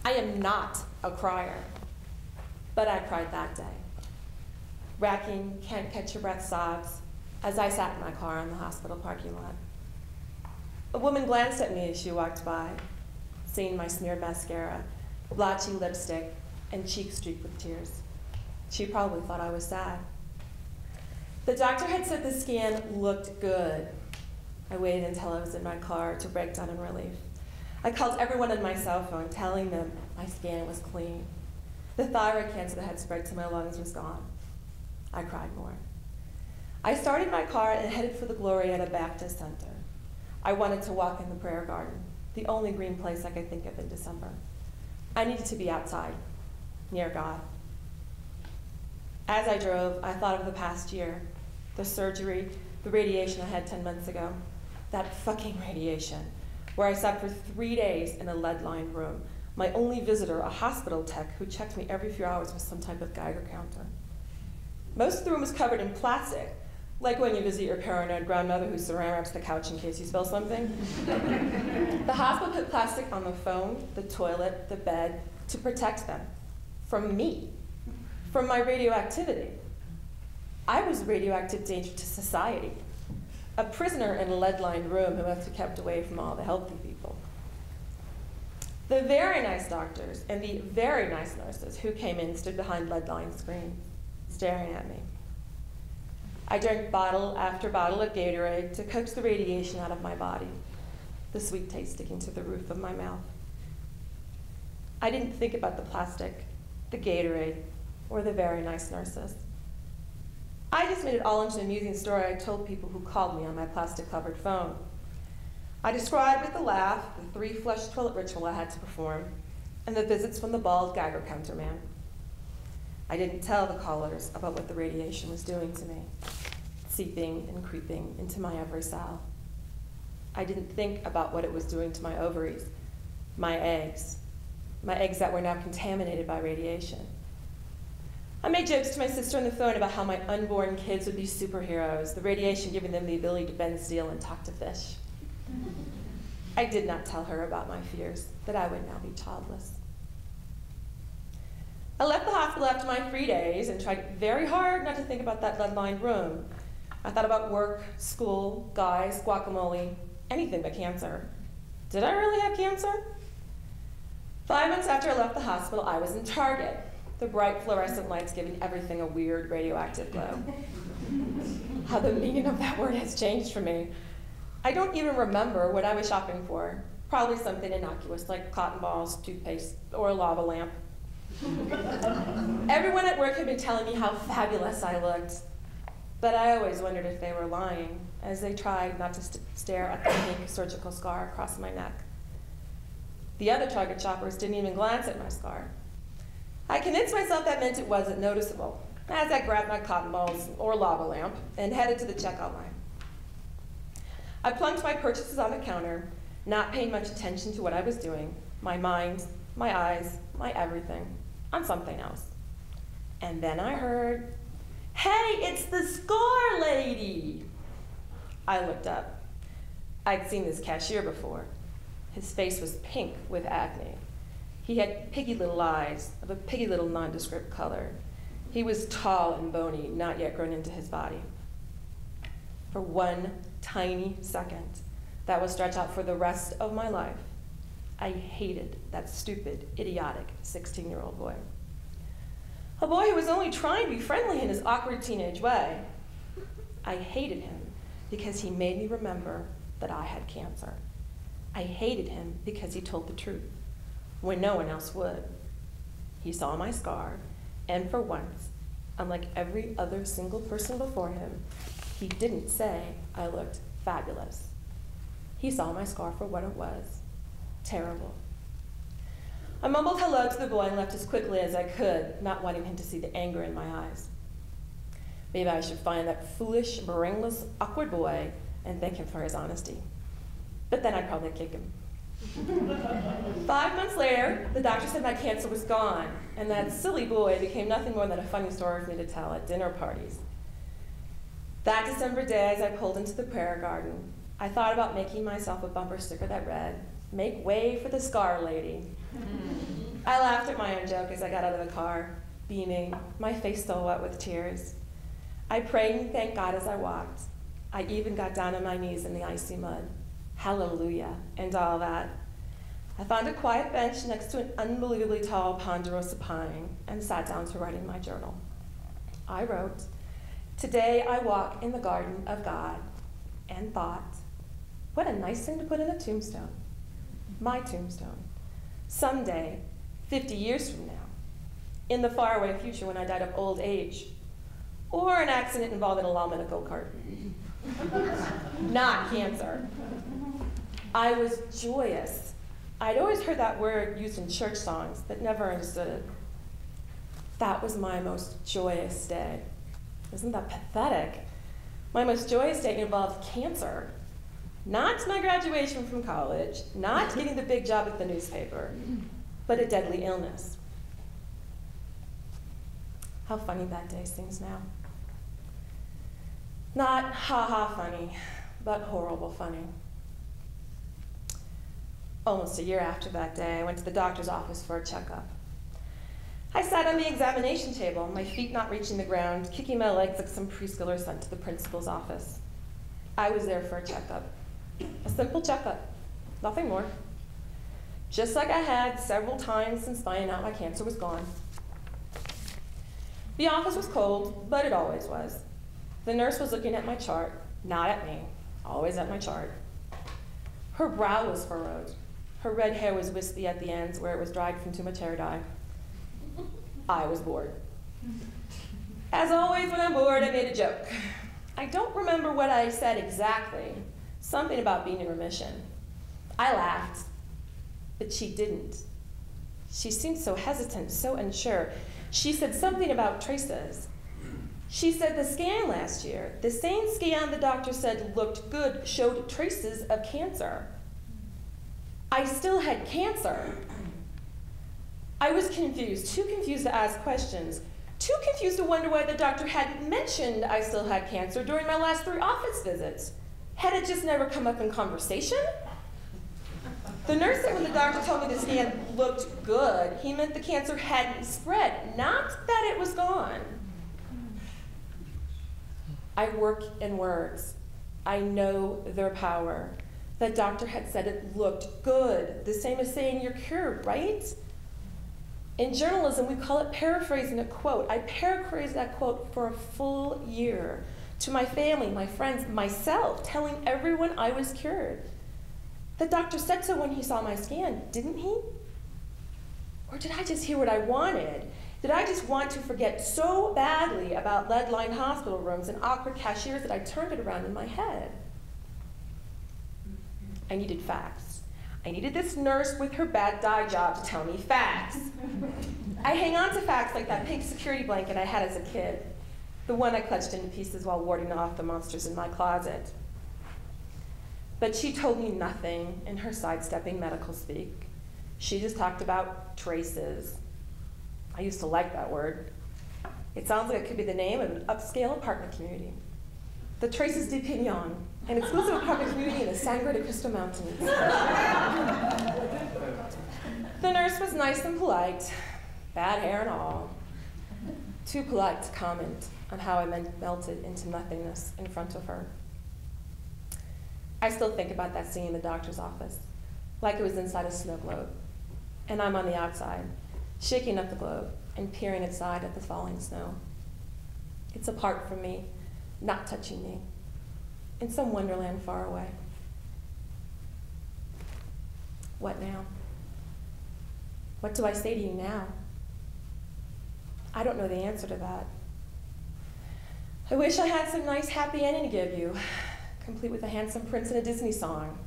I am not a crier, but I cried that day. Racking, can't catch your breath sobs as I sat in my car in the hospital parking lot. A woman glanced at me as she walked by, seeing my smeared mascara, blotchy lipstick, and cheeks streaked with tears. She probably thought I was sad. The doctor had said the scan looked good. I waited until I was in my car to break down in relief. I called everyone on my cell phone, telling them my scan was clean. The thyroid cancer that had spread to my lungs was gone. I cried more. I started my car and headed for the Glorieta Baptist Center. I wanted to walk in the prayer garden, the only green place I could think of in December. I needed to be outside, near God. As I drove, I thought of the past year, the surgery, the radiation I had 10 months ago, that fucking radiation, where I sat for 3 days in a lead-lined room. My only visitor, a hospital tech who checked me every few hours with some type of Geiger counter. Most of the room was covered in plastic, like when you visit your paranoid grandmother who saran wraps the couch in case you spill something. The hospital put plastic on the phone, the toilet, the bed, to protect them from me, from my radioactivity. I was a radioactive danger to society, a prisoner in a lead-lined room who must be kept away from all the healthy people. The very nice doctors and the very nice nurses who came in stood behind lead-lined screens, staring at me. I drank bottle after bottle of Gatorade to coax the radiation out of my body, the sweet taste sticking to the roof of my mouth. I didn't think about the plastic, the Gatorade, or the very nice nurses. I just made it all into an amusing story I told people who called me on my plastic-covered phone. I described with a laugh the 3 flush toilet ritual I had to perform and the visits from the bald Geiger counter man. I didn't tell the callers about what the radiation was doing to me, seeping and creeping into my every cell. I didn't think about what it was doing to my ovaries, my eggs that were now contaminated by radiation. I made jokes to my sister on the phone about how my unborn kids would be superheroes, the radiation giving them the ability to bend steel and talk to fish. I did not tell her about my fears that I would now be childless. I left the hospital after my 3 days and tried very hard not to think about that lead-lined room. I thought about work, school, guys, guacamole, anything but cancer. Did I really have cancer? 5 months after I left the hospital, I was in Target, the bright fluorescent lights giving everything a weird radioactive glow. How the meaning of that word has changed for me. I don't even remember what I was shopping for. Probably something innocuous like cotton balls, toothpaste, or a lava lamp. Everyone at work had been telling me how fabulous I looked, but I always wondered if they were lying as they tried not to stare at the pink surgical scar across my neck. The other Target shoppers didn't even glance at my scar. I convinced myself that meant it wasn't noticeable as I grabbed my cotton balls or lava lamp and headed to the checkout line. I plunked my purchases on the counter, not paying much attention to what I was doing, my mind, my eyes, my everything, on something else. And then I heard, "Hey, it's the scar lady!" I looked up. I'd seen this cashier before. His face was pink with acne. He had piggy little eyes of a piggy little nondescript color. He was tall and bony, not yet grown into his body. For one tiny second that would stretch out for the rest of my life, I hated that stupid, idiotic 16-year-old boy. A boy who was only trying to be friendly in his awkward teenage way. I hated him because he made me remember that I had cancer. I hated him because he told the truth when no one else would. He saw my scar, and for once, unlike every other single person before him, he didn't say I looked fabulous. He saw my scar for what it was. Terrible. I mumbled hello to the boy and left as quickly as I could, not wanting him to see the anger in my eyes. Maybe I should find that foolish, brainless, awkward boy and thank him for his honesty. But then I'd probably kick him. 5 months later, the doctor said my cancer was gone, and that silly boy became nothing more than a funny story for me to tell at dinner parties. That December day, as I pulled into the prayer garden, I thought about making myself a bumper sticker that read, "Make way for the scar lady." I laughed at my own joke as I got out of the car, beaming, my face still wet with tears. I prayed and thanked God as I walked. I even got down on my knees in the icy mud. Hallelujah, and all that. I found a quiet bench next to an unbelievably tall ponderosa pine and sat down to write in my journal. I wrote, "Today I walk in the garden of God," and thought, what a nice thing to put in a tombstone. My tombstone. Someday, 50 years from now, in the faraway future when I died of old age, or an accident involving a llama in a go-kart. Not cancer. I was joyous. I'd always heard that word used in church songs, but never understood it. That was my most joyous day. Isn't that pathetic? My most joyous day involved cancer. Not my graduation from college, not getting the big job at the newspaper, but a deadly illness. How funny that day seems now. Not ha-ha funny, but horrible funny. Almost a year after that day, I went to the doctor's office for a checkup. I sat on the examination table, my feet not reaching the ground, kicking my legs like some preschooler sent to the principal's office. I was there for a checkup. A simple checkup, nothing more. Just like I had several times since finding out my cancer was gone. The office was cold, but it always was. The nurse was looking at my chart, not at me, always at my chart. Her brow was furrowed. Her red hair was wispy at the ends where it was dried from too much hair dye. I was bored. As always, when I'm bored, I made a joke. I don't remember what I said exactly, something about being in remission. I laughed, but she didn't. She seemed so hesitant, so unsure. She said something about traces. She said the scan last year, the same scan the doctor said looked good, showed traces of cancer. I still had cancer. I was confused, too confused to ask questions, too confused to wonder why the doctor hadn't mentioned I still had cancer during my last 3 office visits. Had it just never come up in conversation? The nurse said when the doctor told me the scan looked good, he meant the cancer hadn't spread, not that it was gone. I work in words. I know their power. The doctor had said it looked good, the same as saying you're cured, right? In journalism, we call it paraphrasing a quote. I paraphrased that quote for a full year to my family, my friends, myself, telling everyone I was cured. The doctor said so when he saw my scan, didn't he? Or did I just hear what I wanted? Did I just want to forget so badly about lead-lined hospital rooms and awkward cashiers that I turned it around in my head? I needed facts. I needed this nurse with her bad dye job to tell me facts. I hang on to facts like that pink security blanket I had as a kid, the one I clutched into pieces while warding off the monsters in my closet. But she told me nothing in her sidestepping medical speak. She just talked about traces. I used to like that word. It sounds like it could be the name of an upscale apartment community. The Traces de Pignon, an exclusive apartment community in the Sangre de Cristo Mountains. The nurse was nice and polite, bad hair and all. Too polite to comment on how I melted into nothingness in front of her. I still think about that scene in the doctor's office, like it was inside a snow globe, and I'm on the outside, shaking up the globe and peering inside at the falling snow. It's apart from me, not touching me, in some wonderland far away. What now? What do I say to you now? I don't know the answer to that. I wish I had some nice happy ending to give you, complete with a handsome prince and a Disney song.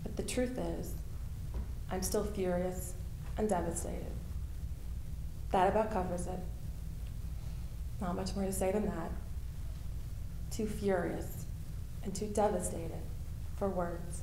But the truth is, I'm still furious and devastated. That about covers it. Not much more to say than that. Too furious and too devastated for words.